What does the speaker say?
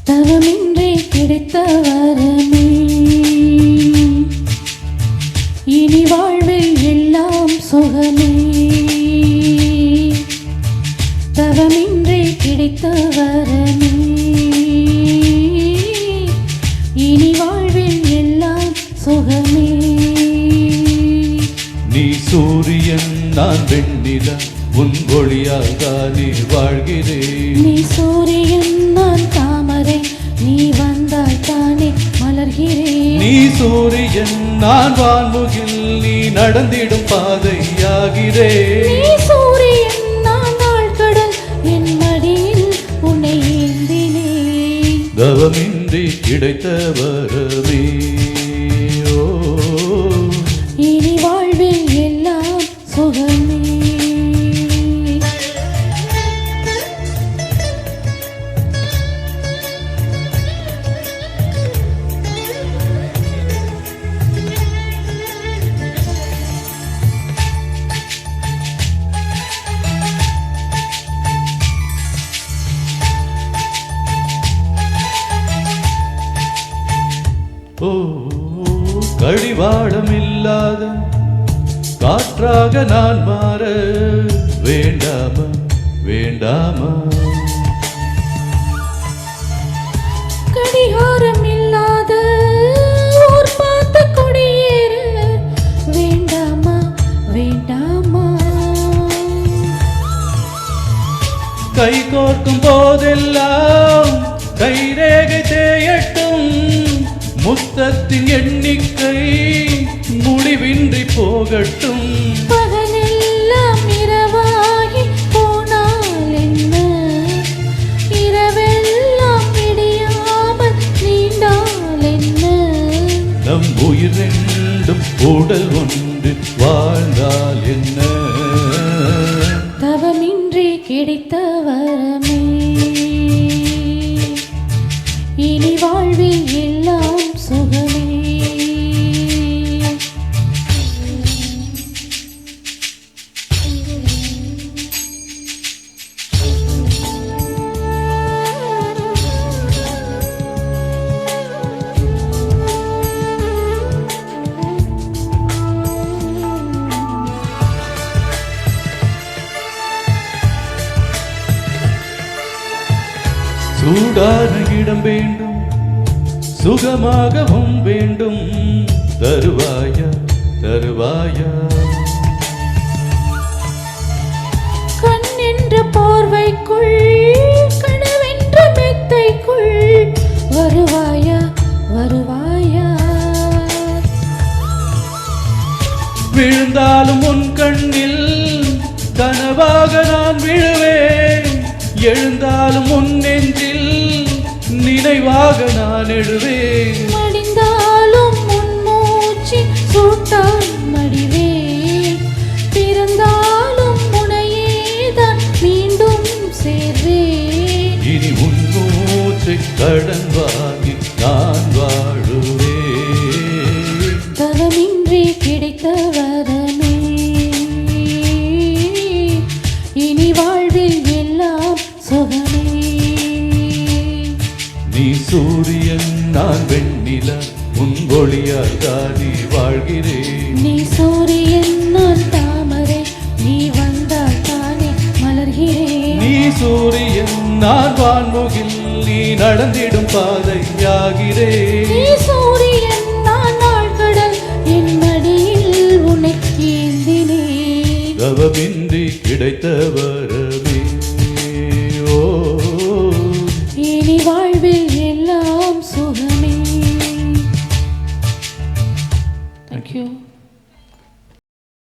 தவமின்றி கிடைத்த வரமே இனி வாழ்வில் எல்லாம் சுகமே தவமின்றி கிடைத்த வரமே இனி வாழ்வில் எல்லாம் சுகமே நீ சூரியன் நான் வெண்ணிலா உன் ஒளியாக நீ வாழ்கிறேன் நீ சூரியன் நான் தாமரை நீ வந்தால் தானே மலர்கிறேன் நீ சூரியன் நான் வான்முகில் நீ நடந்திடும் பாதையாகிறேன் நீ சூரியன் நான் ஆழ்கடல் என் மடியில் உன்னை ஏந்தினேன் தவமின்றி கிடைத்த வரமே இனி வாழ்வில் எல்லாம் சுகமே கடிவாளம் இல்லாத காற்றாக நான் மாற வேண்டாமா வேண்டாமா கடிகாரம் இல்லாத ஊர் பார்த்து கொடியேற வேண்டாமா வேண்டாமா கை கோர்க்கும் போதெல்லாம் கைரேகை தேயட்டும் முத்தத்தின் எண்ணிக்கை முடிவின்றி போகட்டும் பகலெல்லாம் இரவாகி போனால் என்ன இரவெல்லாம் விடியாமல் நீண்டால் என்ன நம் உயிர் ரெண்டும் உடல் ஒன்று வாழ்ந்தால் என்ன தவமின்றி கிடைத்த வரமே இனி வாழ்வில் எல்லாம் சுகமே சூடான இடம் வேண்டும் சுகமாகவும் வேண்டும் தருவாயா தருவாயா கண் என்ற போர்வைக்குள் கனவென்ற மெத்தைக்குள் வருவாயா வருவாயா விழுந்தாலும் உன் கண்ணில் கனவாக நான் விழுவேன் எழுந்தாலும் உன் நெஞ்சில் நினைவாக நான் எழுவேன் மடிந்தாலும் உன் மூச்சு சூட்டால் மடிவேன் பிறந்தாலும் உனையேதான் மீண்டும் சேர்வேன் இனி உன் மூச்சை கடன் வாங்கி நான் வாழுவேன் தவமின்றி கிடைத்த வரமே இனி வாழ்வில் எல்லாம் சுகமே நீ சூரியன் நான் வெண்ணிலா உன் ஒளியால் தானே வாழ்கிறேன் நீ சூரியன் நான் தாமரை நீ வந்தால் தானே மலர்கிறேன் நீ சூரியன் நான் வான்முகில் நீ நடந்திடும் பாதையாகிறேன் நீ சூரியன் நான் ஆழ்கடல் என் மடியில் உன்னை ஏந்தினேன் தவமின்றி கிடைத்த வர